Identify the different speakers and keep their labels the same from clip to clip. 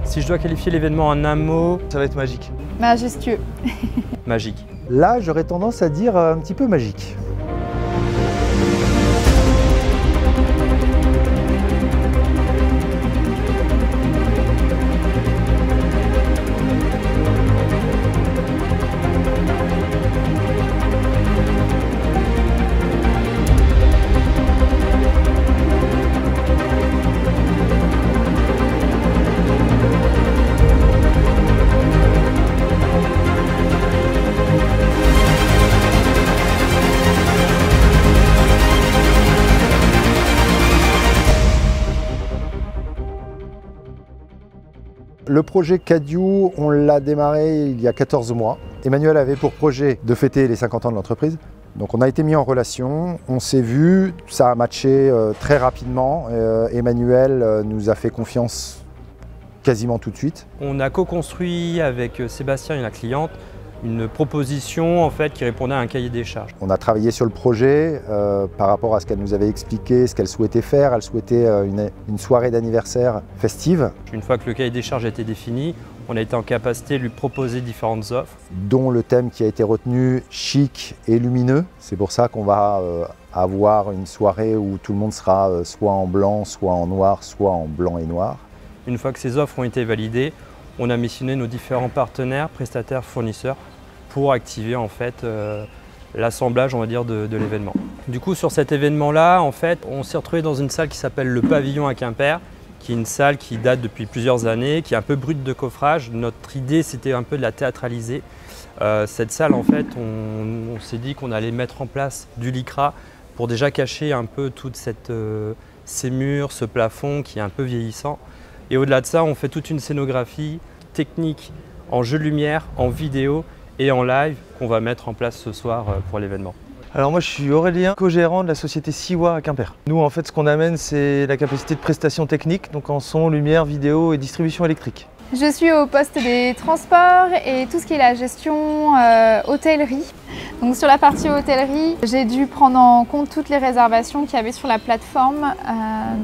Speaker 1: Si je dois qualifier l'événement en un mot,
Speaker 2: Ça va être magique.
Speaker 3: Majestueux.
Speaker 1: magique.
Speaker 4: Là, j'aurais tendance à dire un petit peu magique. Le projet Cadiou, on l'a démarré il y a 14 mois. Emmanuel avait pour projet de fêter les 50 ans de l'entreprise. Donc on a été mis en relation, on s'est vu, ça a matché très rapidement. Emmanuel nous a fait confiance quasiment tout de suite.
Speaker 1: On a co-construit avec Sébastien et la cliente une proposition en fait, qui répondait à un cahier des charges.
Speaker 4: On a travaillé sur le projet par rapport à ce qu'elle nous avait expliqué, ce qu'elle souhaitait faire. Elle souhaitait une soirée d'anniversaire festive.
Speaker 1: Une fois que le cahier des charges a été défini, on a été en capacité de lui proposer différentes offres.
Speaker 4: Dont le thème qui a été retenu, chic et lumineux. C'est pour ça qu'on va avoir une soirée où tout le monde sera soit en blanc, soit en noir, soit en blanc et noir.
Speaker 1: Une fois que ces offres ont été validées, on a missionné nos différents partenaires, prestataires, fournisseurs pour activer en fait l'assemblage, on va dire, de l'événement. Du coup, sur cet événement-là, en fait, on s'est retrouvé dans une salle qui s'appelle le Pavillon à Quimper, qui est une salle qui date depuis plusieurs années, qui est un peu brute de coffrage. Notre idée, c'était un peu de la théâtraliser. Cette salle, en fait, on s'est dit qu'on allait mettre en place du lycra pour déjà cacher un peu toute ces murs, ce plafond qui est un peu vieillissant. Et au-delà de ça, on fait toute une scénographie technique en jeu de lumière, en vidéo et en live qu'on va mettre en place ce soir pour l'événement.
Speaker 2: Alors moi je suis Aurélien, co-gérant de la société Siwa à Quimper. Nous en fait ce qu'on amène c'est la capacité de prestation technique, donc en son, lumière, vidéo et distribution électrique.
Speaker 3: Je suis au poste des transports et tout ce qui est la gestion hôtellerie. Donc sur la partie hôtellerie, j'ai dû prendre en compte toutes les réservations qu'il y avait sur la plateforme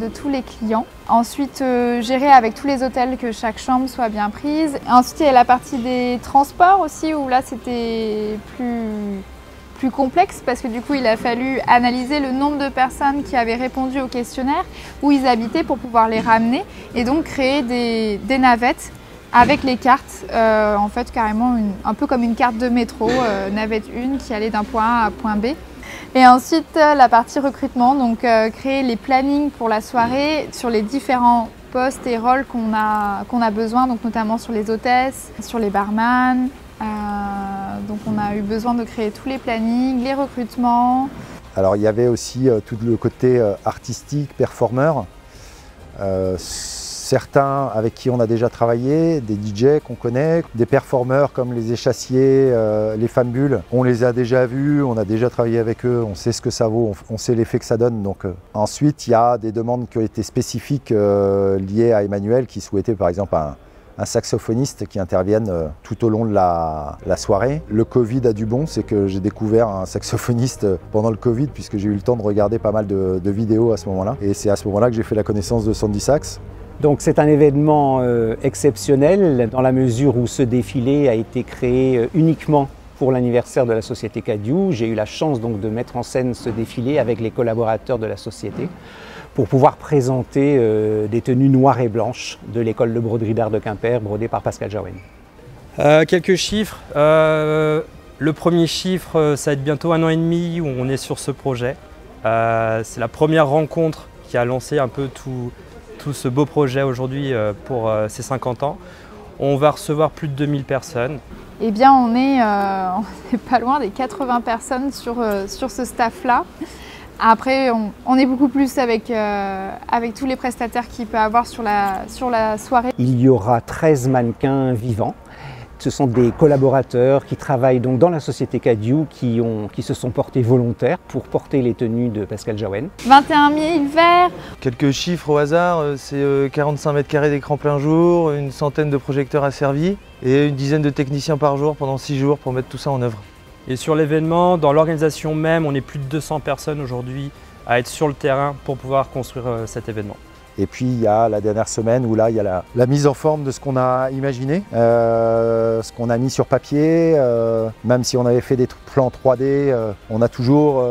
Speaker 3: de tous les clients. Ensuite, gérer avec tous les hôtels que chaque chambre soit bien prise. Ensuite, il y a la partie des transports aussi où là c'était plus complexe parce que du coup il a fallu analyser le nombre de personnes qui avaient répondu au questionnaire, où ils habitaient pour pouvoir les ramener et donc créer des navettes avec les cartes, en fait carrément un peu comme une carte de métro, navette 1 qui allait d'un point A à point B. Et ensuite la partie recrutement, donc créer les plannings pour la soirée sur les différents postes et rôles qu'on a besoin, donc notamment sur les hôtesses, sur les barman. Donc on a eu besoin de créer tous les plannings, les recrutements.
Speaker 4: Alors il y avait aussi tout le côté artistique, performeur. Certains avec qui on a déjà travaillé, des DJ qu'on connaît, des performeurs comme les échassiers, les femmes bulles. On les a déjà vus, on a déjà travaillé avec eux, on sait ce que ça vaut, on sait l'effet que ça donne. Donc, ensuite, il y a des demandes qui ont été spécifiques liées à Emmanuel qui souhaitait par exemple un saxophoniste qui intervienne tout au long de la soirée. Le Covid a du bon, c'est que j'ai découvert un saxophoniste pendant le Covid puisque j'ai eu le temps de regarder pas mal de vidéos à ce moment-là. Et c'est à ce moment-là que j'ai fait la connaissance de Sandy Sax.
Speaker 5: Donc c'est un événement exceptionnel dans la mesure où ce défilé a été créé uniquement pour l'anniversaire de la société Cadiou. J'ai eu la chance donc de mettre en scène ce défilé avec les collaborateurs de la société pour pouvoir présenter des tenues noires et blanches de l'école de broderie d'art de Quimper, brodée par Pascal Jaouen.
Speaker 1: Quelques chiffres. Le premier chiffre, ça va être bientôt 1 an et demi où on est sur ce projet. C'est la première rencontre qui a lancé un peu tout ce beau projet aujourd'hui pour ces 50 ans. On va recevoir plus de 2000 personnes.
Speaker 3: Eh bien, on est pas loin des 80 personnes sur ce staff-là. Après, on est beaucoup plus avec tous les prestataires qu'il peut avoir sur la soirée.
Speaker 5: Il y aura 13 mannequins vivants. Ce sont des collaborateurs qui travaillent donc dans la société Cadiou qui se sont portés volontaires pour porter les tenues de Pascal Jaouen.
Speaker 3: 21 000 verres.
Speaker 2: Quelques chiffres au hasard, c'est 45 mètres carrés d'écran plein jour, une centaine de projecteurs asservis et une dizaine de techniciens par jour pendant 6 jours pour mettre tout ça en œuvre.
Speaker 1: Et sur l'événement, dans l'organisation même, on est plus de 200 personnes aujourd'hui à être sur le terrain pour pouvoir construire cet événement.
Speaker 4: Et puis il y a la dernière semaine où là il y a la mise en forme de ce qu'on a imaginé, ce qu'on a mis sur papier, même si on avait fait des plans 3D, on a toujours,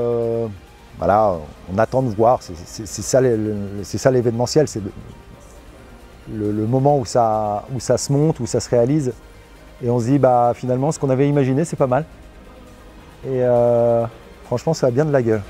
Speaker 4: voilà, on attend de voir, c'est ça l'événementiel, c'est le moment où ça se monte, où ça se réalise, et on se dit bah finalement ce qu'on avait imaginé c'est pas mal, et franchement ça a bien de la gueule.